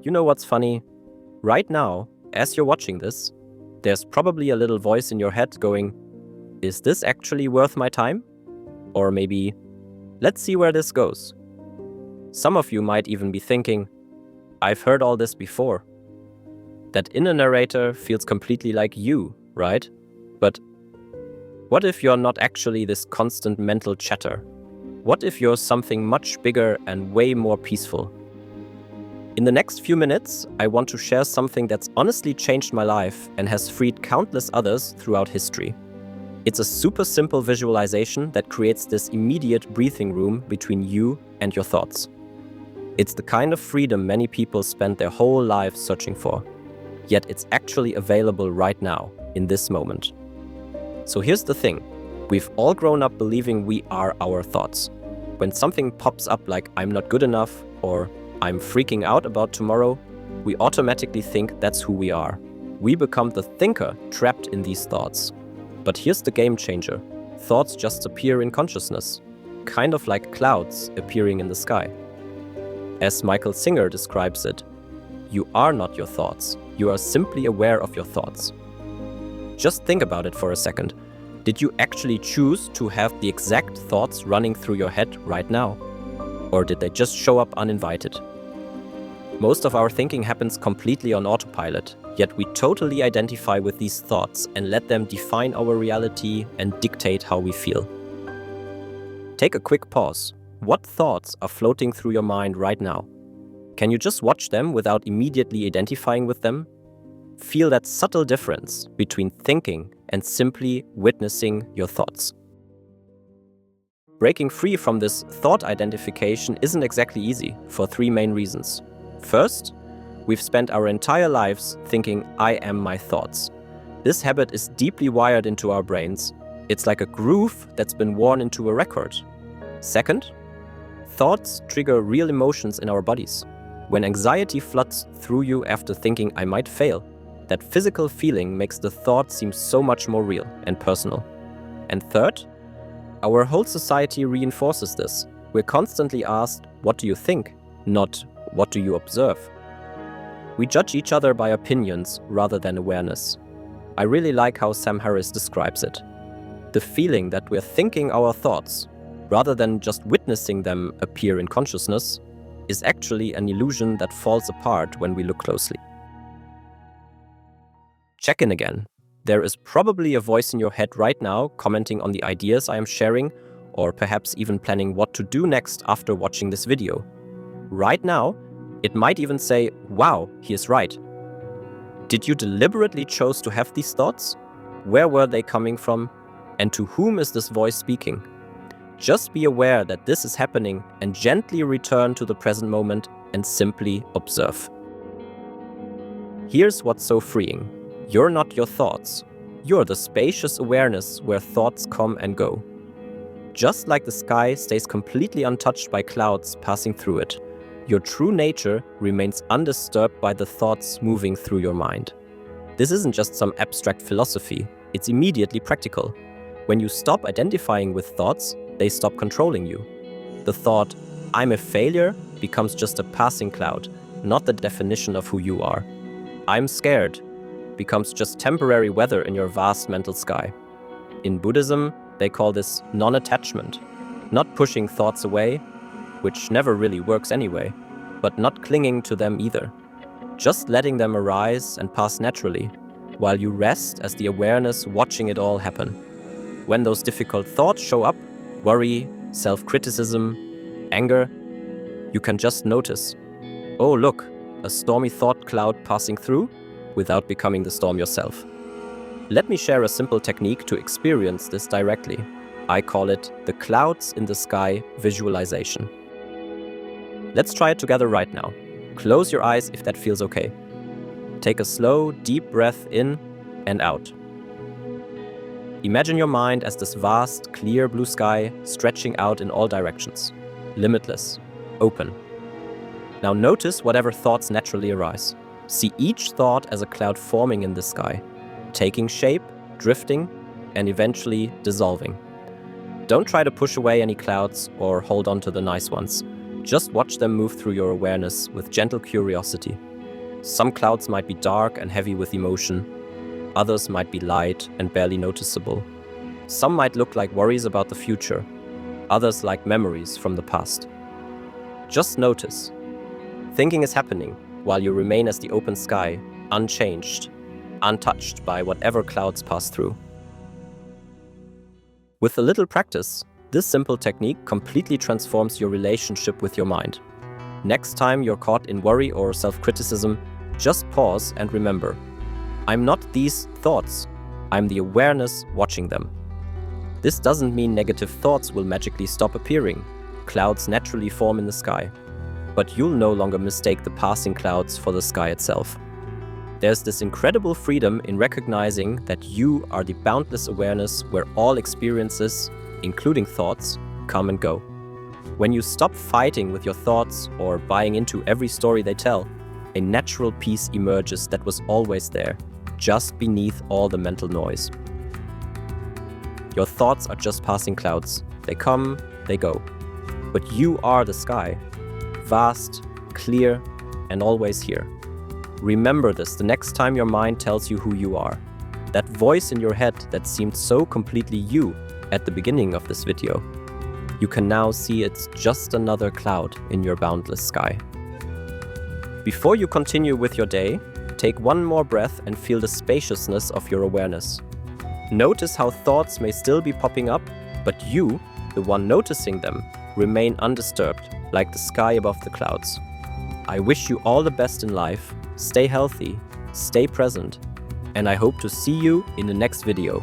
You know what's funny? Right now, as you're watching this, there's probably a little voice in your head going, is this actually worth my time? Or maybe, let's see where this goes. Some of you might even be thinking, I've heard all this before. That inner narrator feels completely like you, right? But what if you're not actually this constant mental chatter? What if you're something much bigger and way more peaceful? In the next few minutes, I want to share something that's honestly changed my life and has freed countless others throughout history. It's a super simple visualization that creates this immediate breathing room between you and your thoughts. It's the kind of freedom many people spend their whole lives searching for. Yet it's actually available right now, in this moment. So here's the thing. We've all grown up believing we are our thoughts. When something pops up like I'm not good enough or I'm freaking out about tomorrow, we automatically think that's who we are. We become the thinker trapped in these thoughts. But here's the game changer. Thoughts just appear in consciousness, kind of like clouds appearing in the sky. As Michael Singer describes it, you are not your thoughts. You are simply aware of your thoughts. Just think about it for a second. Did you actually choose to have the exact thoughts running through your head right now? Or did they just show up uninvited? Most of our thinking happens completely on autopilot, yet we totally identify with these thoughts and let them define our reality and dictate how we feel. Take a quick pause. What thoughts are floating through your mind right now? Can you just watch them without immediately identifying with them? Feel that subtle difference between thinking and simply witnessing your thoughts. Breaking free from this thought identification isn't exactly easy for three main reasons. First, we've spent our entire lives thinking I am my thoughts. This habit is deeply wired into our brains. It's like a groove that's been worn into a record. Second, thoughts trigger real emotions in our bodies. When anxiety floods through you after thinking I might fail, that physical feeling makes the thought seem so much more real and personal. And third, our whole society reinforces this. We're constantly asked, what do you think? Not, what do you observe? We judge each other by opinions rather than awareness. I really like how Sam Harris describes it. The feeling that we're thinking our thoughts, rather than just witnessing them appear in consciousness, is actually an illusion that falls apart when we look closely. Check in again. There is probably a voice in your head right now commenting on the ideas I am sharing, or perhaps even planning what to do next after watching this video. Right now, it might even say, wow, he is right. Did you deliberately choose to have these thoughts? Where were they coming from? And to whom is this voice speaking? Just be aware that this is happening and gently return to the present moment and simply observe. Here's what's so freeing. You're not your thoughts. You're the spacious awareness where thoughts come and go. Just like the sky stays completely untouched by clouds passing through it, your true nature remains undisturbed by the thoughts moving through your mind. This isn't just some abstract philosophy, it's immediately practical. When you stop identifying with thoughts, they stop controlling you. The thought, I'm a failure, becomes just a passing cloud, not the definition of who you are. I'm scared becomes just temporary weather in your vast mental sky. In Buddhism, they call this non-attachment, not pushing thoughts away, which never really works anyway, but not clinging to them either. Just letting them arise and pass naturally, while you rest as the awareness watching it all happen. When those difficult thoughts show up, worry, self-criticism, anger, you can just notice, oh look, a stormy thought cloud passing through, without becoming the storm yourself. Let me share a simple technique to experience this directly. I call it the clouds in the sky visualization. Let's try it together right now. Close your eyes if that feels okay. Take a slow, deep breath in and out. Imagine your mind as this vast, clear blue sky stretching out in all directions. Limitless, open. Now notice whatever thoughts naturally arise. See each thought as a cloud forming in the sky, taking shape, drifting, and eventually dissolving. Don't try to push away any clouds or hold on to the nice ones. Just watch them move through your awareness with gentle curiosity. Some clouds might be dark and heavy with emotion. Others might be light and barely noticeable. Some might look like worries about the future. Others like memories from the past. Just notice. Thinking is happening while you remain as the open sky, unchanged, untouched by whatever clouds pass through. With a little practice, this simple technique completely transforms your relationship with your mind. Next time you're caught in worry or self-criticism, just pause and remember, I'm not these thoughts, I'm the awareness watching them. This doesn't mean negative thoughts will magically stop appearing. Clouds naturally form in the sky. But you'll no longer mistake the passing clouds for the sky itself. There's this incredible freedom in recognizing that you are the boundless awareness where all experiences, including thoughts, come and go. When you stop fighting with your thoughts or buying into every story they tell, a natural peace emerges that was always there, just beneath all the mental noise. Your thoughts are just passing clouds. They come, they go. But you are the sky, vast, clear, and always here. Remember this the next time your mind tells you who you are. That voice in your head that seemed so completely you at the beginning of this video. You can now see it's just another cloud in your boundless sky. Before you continue with your day, take one more breath and feel the spaciousness of your awareness. Notice how thoughts may still be popping up, but you, the one noticing them, remain undisturbed, like the sky above the clouds. I wish you all the best in life, stay healthy, stay present, and I hope to see you in the next video.